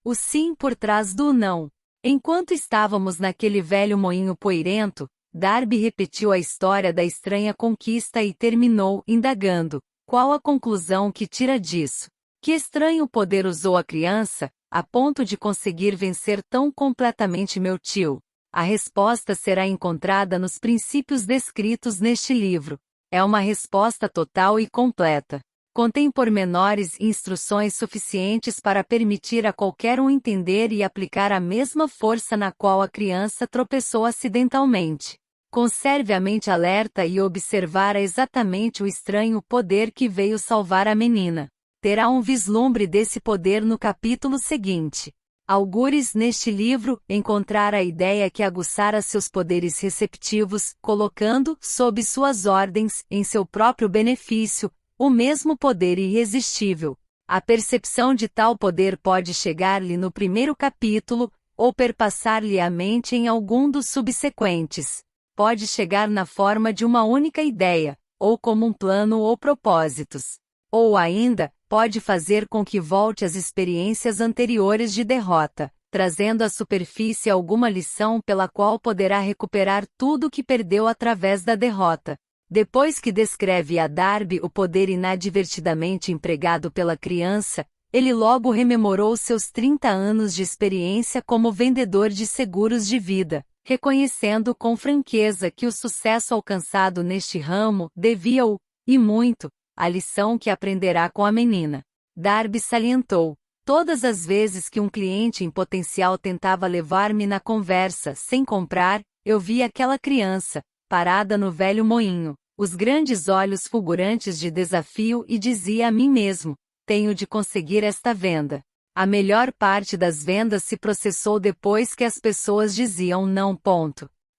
o sim por trás do não. Enquanto estávamos naquele velho moinho poeirento, Darby repetiu a história da estranha conquista e terminou indagando: qual a conclusão que tira disso? Que estranho poder usou a criança, a ponto de conseguir vencer tão completamente meu tio? A resposta será encontrada nos princípios descritos neste livro. É uma resposta total e completa. Contém pormenores e instruções suficientes para permitir a qualquer um entender e aplicar a mesma força na qual a criança tropeçou acidentalmente. Conserve a mente alerta e observar exatamente o estranho poder que veio salvar a menina. Terá um vislumbre desse poder no capítulo seguinte. Algures neste livro encontrar a ideia que aguçara seus poderes receptivos, colocando, sob suas ordens, em seu próprio benefício, o mesmo poder irresistível. A percepção de tal poder pode chegar-lhe no primeiro capítulo, ou perpassar-lhe a mente em algum dos subsequentes. Pode chegar na forma de uma única ideia, ou como um plano ou propósitos. Ou ainda, pode fazer com que volte às experiências anteriores de derrota, trazendo à superfície alguma lição pela qual poderá recuperar tudo o que perdeu através da derrota. Depois que descreve a Darby o poder inadvertidamente empregado pela criança, ele logo rememorou seus 30 anos de experiência como vendedor de seguros de vida, reconhecendo com franqueza que o sucesso alcançado neste ramo devia-o, e muito, à lição que aprenderá com a menina. Darby salientou: todas as vezes que um cliente em potencial tentava levar-me na conversa sem comprar, eu via aquela criança, parada no velho moinho, os grandes olhos fulgurantes de desafio e dizia a mim mesmo: tenho de conseguir esta venda. A melhor parte das vendas se processou depois que as pessoas diziam não.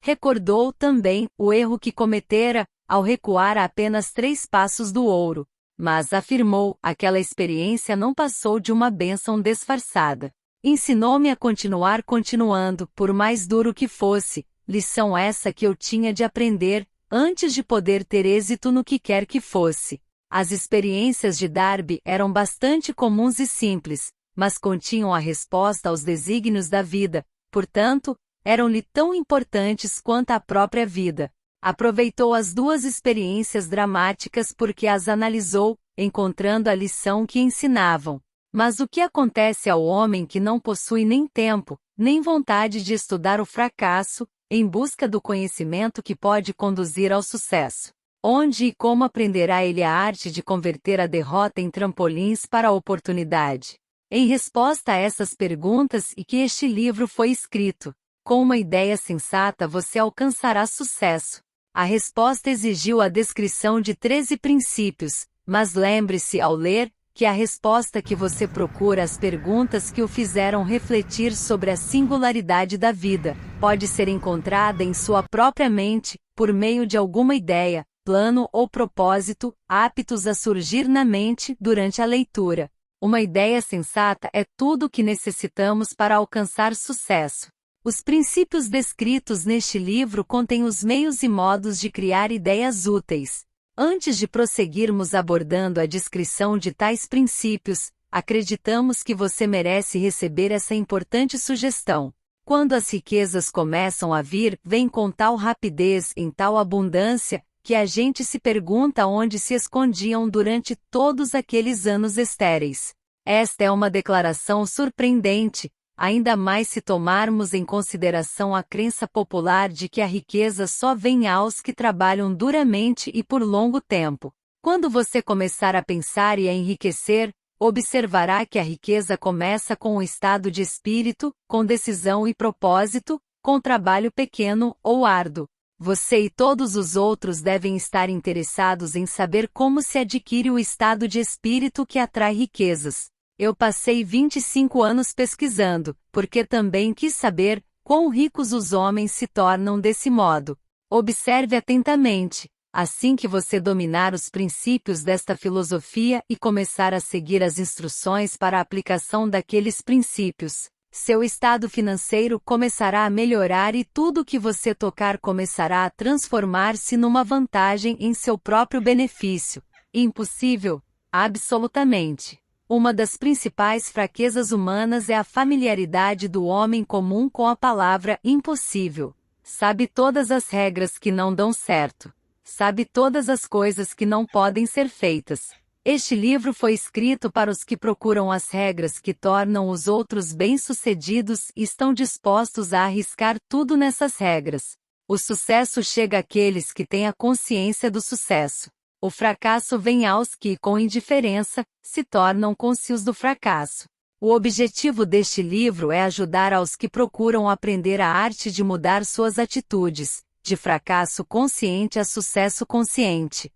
Recordou também o erro que cometera, ao recuar a apenas 3 passos do ouro. Mas afirmou, aquela experiência não passou de uma bênção disfarçada. Ensinou-me a continuar continuando, por mais duro que fosse, lição essa que eu tinha de aprender, antes de poder ter êxito no que quer que fosse. As experiências de Darby eram bastante comuns e simples, mas continham a resposta aos desígnios da vida, portanto, eram-lhe tão importantes quanto a própria vida. Aproveitou as 2 experiências dramáticas porque as analisou, encontrando a lição que ensinavam. Mas o que acontece ao homem que não possui nem tempo, nem vontade de estudar o fracasso, em busca do conhecimento que pode conduzir ao sucesso? Onde e como aprenderá ele a arte de converter a derrota em trampolins para a oportunidade? Em resposta a essas perguntas e que este livro foi escrito, com uma ideia sensata você alcançará sucesso. A resposta exigiu a descrição de 13 princípios, mas lembre-se ao ler, que a resposta que você procura às perguntas que o fizeram refletir sobre a singularidade da vida, pode ser encontrada em sua própria mente, por meio de alguma ideia, plano ou propósito, aptos a surgir na mente durante a leitura. Uma ideia sensata é tudo o que necessitamos para alcançar sucesso. Os princípios descritos neste livro contêm os meios e modos de criar ideias úteis. Antes de prosseguirmos abordando a descrição de tais princípios, acreditamos que você merece receber essa importante sugestão. Quando as riquezas começam a vir, vêm com tal rapidez, em tal abundância, que a gente se pergunta onde se escondiam durante todos aqueles anos estéreis. Esta é uma declaração surpreendente, ainda mais se tomarmos em consideração a crença popular de que a riqueza só vem aos que trabalham duramente e por longo tempo. Quando você começar a pensar e a enriquecer, observará que a riqueza começa com um estado de espírito, com decisão e propósito, com trabalho pequeno ou árduo. Você e todos os outros devem estar interessados em saber como se adquire o estado de espírito que atrai riquezas. Eu passei 25 anos pesquisando, porque também quis saber quão ricos os homens se tornam desse modo. Observe atentamente. Assim que você dominar os princípios desta filosofia e começar a seguir as instruções para a aplicação daqueles princípios, seu estado financeiro começará a melhorar e tudo o que você tocar começará a transformar-se numa vantagem em seu próprio benefício. Impossível? Absolutamente. Uma das principais fraquezas humanas é a familiaridade do homem comum com a palavra impossível. Sabe todas as regras que não dão certo. Sabe todas as coisas que não podem ser feitas. Este livro foi escrito para os que procuram as regras que tornam os outros bem-sucedidos e estão dispostos a arriscar tudo nessas regras. O sucesso chega àqueles que têm a consciência do sucesso. O fracasso vem aos que, com indiferença, se tornam conscientes do fracasso. O objetivo deste livro é ajudar aos que procuram aprender a arte de mudar suas atitudes, de fracasso consciente a sucesso consciente.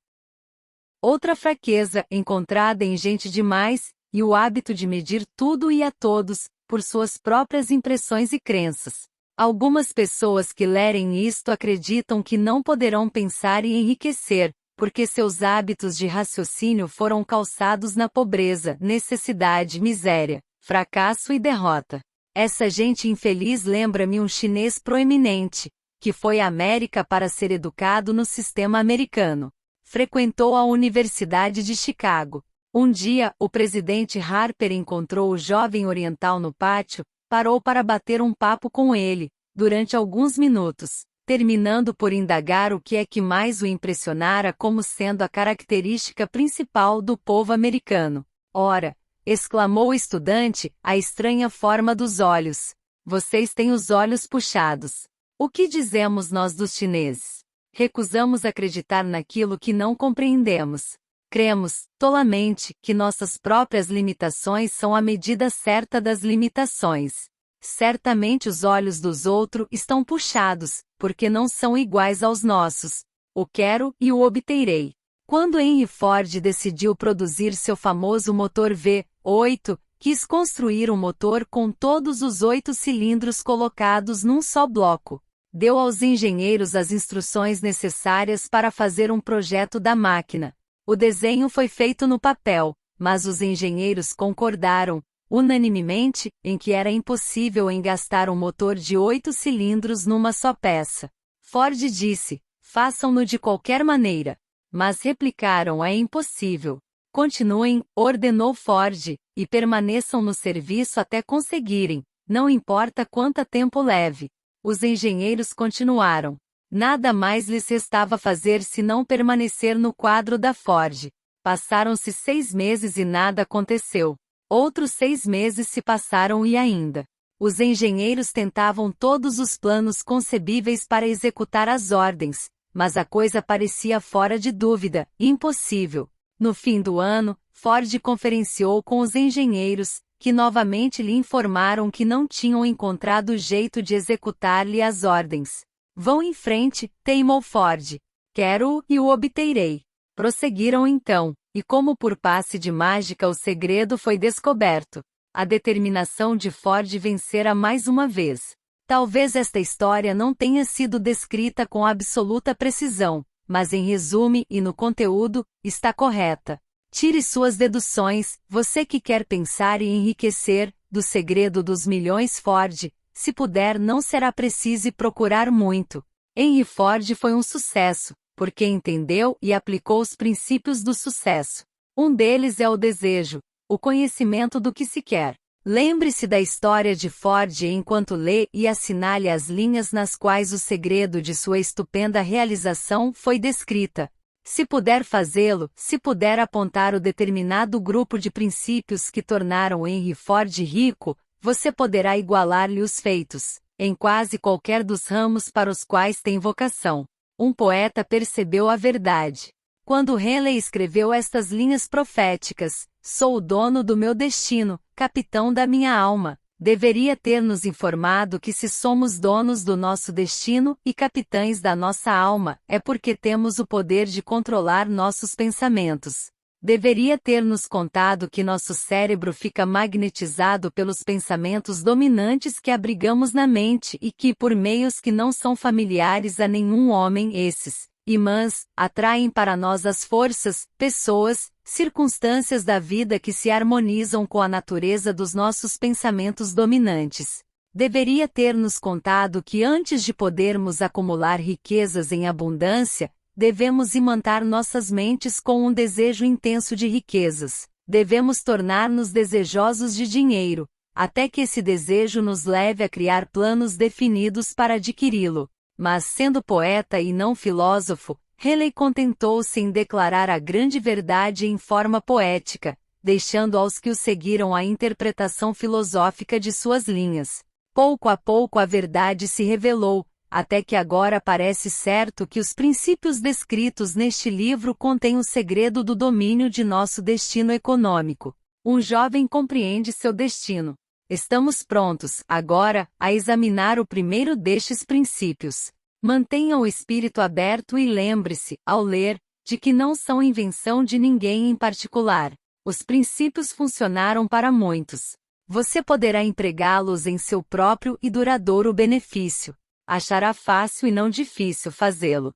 Outra fraqueza encontrada em gente demais, e o hábito de medir tudo e a todos, por suas próprias impressões e crenças. Algumas pessoas que lerem isto acreditam que não poderão pensar e enriquecer, porque seus hábitos de raciocínio foram calçados na pobreza, necessidade, miséria, fracasso e derrota. Essa gente infeliz lembra-me um chinês proeminente, que foi à América para ser educado no sistema americano. Frequentou a Universidade de Chicago. Um dia, o presidente Harper encontrou o jovem oriental no pátio, parou para bater um papo com ele, durante alguns minutos, terminando por indagar o que é que mais o impressionara como sendo a característica principal do povo americano. Ora, exclamou o estudante, a estranha forma dos olhos. Vocês têm os olhos puxados. O que dizemos nós dos chineses? Recusamos acreditar naquilo que não compreendemos. Cremos, tolamente, que nossas próprias limitações são a medida certa das limitações. Certamente os olhos dos outros estão puxados, porque não são iguais aos nossos. O quero e o obterei. Quando Henry Ford decidiu produzir seu famoso motor V8, quis construir um motor com todos os 8 cilindros colocados num só bloco. Deu aos engenheiros as instruções necessárias para fazer um projeto da máquina. O desenho foi feito no papel, mas os engenheiros concordaram, unanimemente, em que era impossível engastar um motor de 8 cilindros numa só peça. Ford disse, façam-no de qualquer maneira. Mas replicaram, é impossível. Continuem, ordenou Ford, e permaneçam no serviço até conseguirem, não importa quanto tempo leve. Os engenheiros continuaram. Nada mais lhes restava fazer senão permanecer no quadro da Ford. Passaram-se 6 meses e nada aconteceu. Outros 6 meses se passaram e ainda. Os engenheiros tentavam todos os planos concebíveis para executar as ordens, mas a coisa parecia fora de dúvida, impossível. No fim do ano, Ford conferenciou com os engenheiros, que novamente lhe informaram que não tinham encontrado jeito de executar-lhe as ordens. Vão em frente, teimou Ford. Quero-o e o obterei. Prosseguiram então, e como por passe de mágica o segredo foi descoberto. A determinação de Ford vencera mais uma vez. Talvez esta história não tenha sido descrita com absoluta precisão, mas em resumo e no conteúdo, está correta. Tire suas deduções, você que quer pensar e enriquecer, do segredo dos milhões Ford, se puder não será preciso procurar muito. Henry Ford foi um sucesso, porque entendeu e aplicou os princípios do sucesso. Um deles é o desejo, o conhecimento do que se quer. Lembre-se da história de Ford enquanto lê e assinale as linhas nas quais o segredo de sua estupenda realização foi descrita. Se puder fazê-lo, se puder apontar o determinado grupo de princípios que tornaram Henry Ford rico, você poderá igualar-lhe os feitos, em quase qualquer dos ramos para os quais tem vocação. Um poeta percebeu a verdade. Quando Henley escreveu estas linhas proféticas, sou o dono do meu destino, capitão da minha alma, deveria ter nos informado que se somos donos do nosso destino e capitães da nossa alma, é porque temos o poder de controlar nossos pensamentos. Deveria ter nos contado que nosso cérebro fica magnetizado pelos pensamentos dominantes que abrigamos na mente e que por meios que não são familiares a nenhum homem esses imãs atraem para nós as forças, pessoas, circunstâncias da vida que se harmonizam com a natureza dos nossos pensamentos dominantes. Deveria ter nos contado que antes de podermos acumular riquezas em abundância, devemos imantar nossas mentes com um desejo intenso de riquezas. Devemos tornar-nos desejosos de dinheiro, até que esse desejo nos leve a criar planos definidos para adquiri-lo. Mas sendo poeta e não filósofo, Raleigh contentou-se em declarar a grande verdade em forma poética, deixando aos que o seguiram a interpretação filosófica de suas linhas. Pouco a pouco a verdade se revelou, até que agora parece certo que os princípios descritos neste livro contêm o segredo do domínio de nosso destino econômico. Um jovem compreende seu destino. Estamos prontos, agora, a examinar o primeiro destes princípios. Mantenha o espírito aberto e lembre-se, ao ler, de que não são invenção de ninguém em particular. Os princípios funcionaram para muitos. Você poderá empregá-los em seu próprio e duradouro benefício. Achará fácil e não difícil fazê-lo.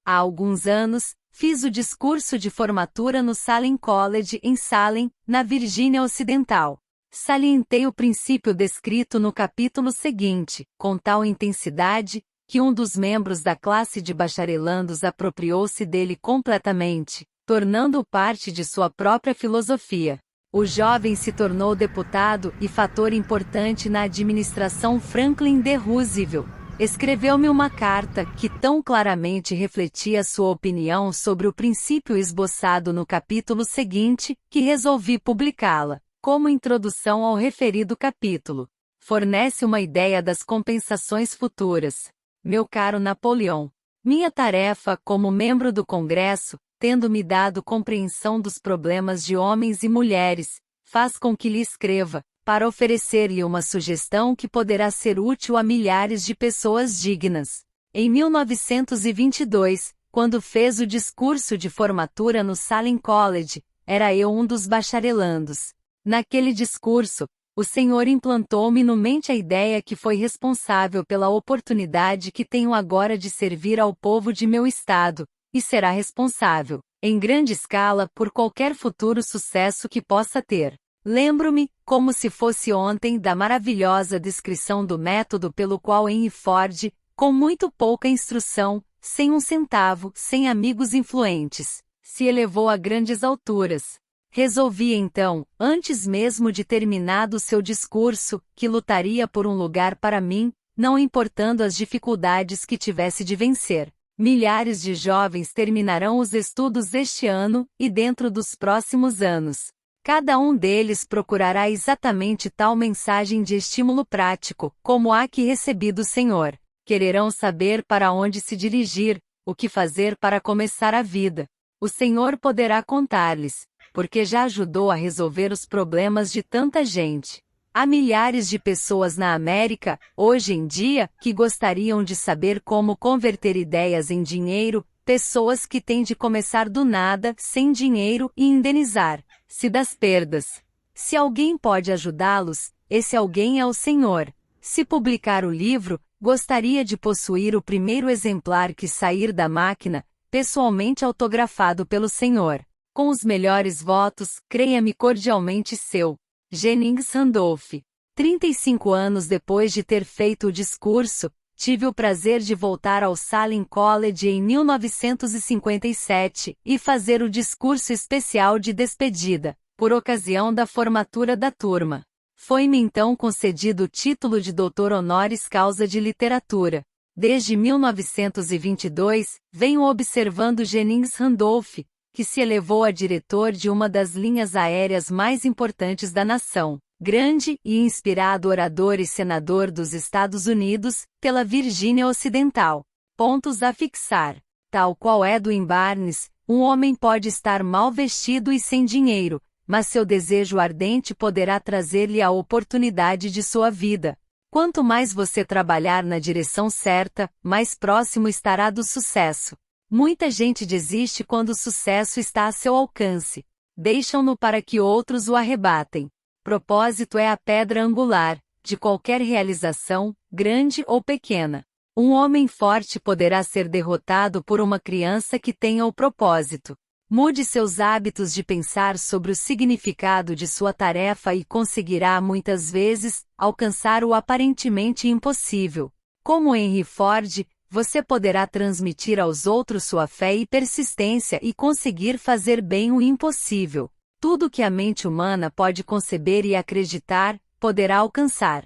Há alguns anos, fiz o discurso de formatura no Salem College em Salem, na Virgínia Ocidental. Salientei o princípio descrito no capítulo seguinte, com tal intensidade, que um dos membros da classe de bacharelandos apropriou-se dele completamente, tornando-o parte de sua própria filosofia. O jovem se tornou deputado e fator importante na administração Franklin D. Roosevelt. Escreveu-me uma carta que tão claramente refletia sua opinião sobre o princípio esboçado no capítulo seguinte, que resolvi publicá-la. Como introdução ao referido capítulo, fornece uma ideia das compensações futuras. Meu caro Napoleão, minha tarefa como membro do Congresso, tendo-me dado compreensão dos problemas de homens e mulheres, faz com que lhe escreva, para oferecer-lhe uma sugestão que poderá ser útil a milhares de pessoas dignas. Em 1922, quando fez o discurso de formatura no Salem College, era eu um dos bacharelandos. Naquele discurso, o Senhor implantou-me no mente a ideia que foi responsável pela oportunidade que tenho agora de servir ao povo de meu estado, e será responsável, em grande escala, por qualquer futuro sucesso que possa ter. Lembro-me, como se fosse ontem, da maravilhosa descrição do método pelo qual Henry Ford, com muito pouca instrução, sem um centavo, sem amigos influentes, se elevou a grandes alturas. Resolvi então, antes mesmo de terminado seu discurso, que lutaria por um lugar para mim, não importando as dificuldades que tivesse de vencer. Milhares de jovens terminarão os estudos este ano, e dentro dos próximos anos. Cada um deles procurará exatamente tal mensagem de estímulo prático, como a que recebi do Senhor. Quererão saber para onde se dirigir, o que fazer para começar a vida. O Senhor poderá contar-lhes, porque já ajudou a resolver os problemas de tanta gente. Há milhares de pessoas na América, hoje em dia, que gostariam de saber como converter ideias em dinheiro, pessoas que têm de começar do nada, sem dinheiro, e indenizar-se das perdas. Se alguém pode ajudá-los, esse alguém é o Senhor. Se publicar o livro, gostaria de possuir o primeiro exemplar que sair da máquina, pessoalmente autografado pelo Senhor. Com os melhores votos, creia-me cordialmente seu, Jennings Randolph. 35 anos depois de ter feito o discurso, tive o prazer de voltar ao Salem College em 1957 e fazer o discurso especial de despedida, por ocasião da formatura da turma. Foi-me então concedido o título de doutor honoris causa de literatura. Desde 1922, venho observando Jennings Randolph, que se elevou a diretor de uma das linhas aéreas mais importantes da nação, grande e inspirado orador e senador dos Estados Unidos, pela Virgínia Ocidental. Pontos a fixar. Tal qual Edwin Barnes, um homem pode estar mal vestido e sem dinheiro, mas seu desejo ardente poderá trazer-lhe a oportunidade de sua vida. Quanto mais você trabalhar na direção certa, mais próximo estará do sucesso. Muita gente desiste quando o sucesso está a seu alcance. Deixam-no para que outros o arrebatem. Propósito é a pedra angular de qualquer realização, grande ou pequena. Um homem forte poderá ser derrotado por uma criança que tenha o propósito. Mude seus hábitos de pensar sobre o significado de sua tarefa e conseguirá muitas vezes alcançar o aparentemente impossível. Como Henry Ford, você poderá transmitir aos outros sua fé e persistência e conseguir fazer bem o impossível. Tudo que a mente humana pode conceber e acreditar, poderá alcançar.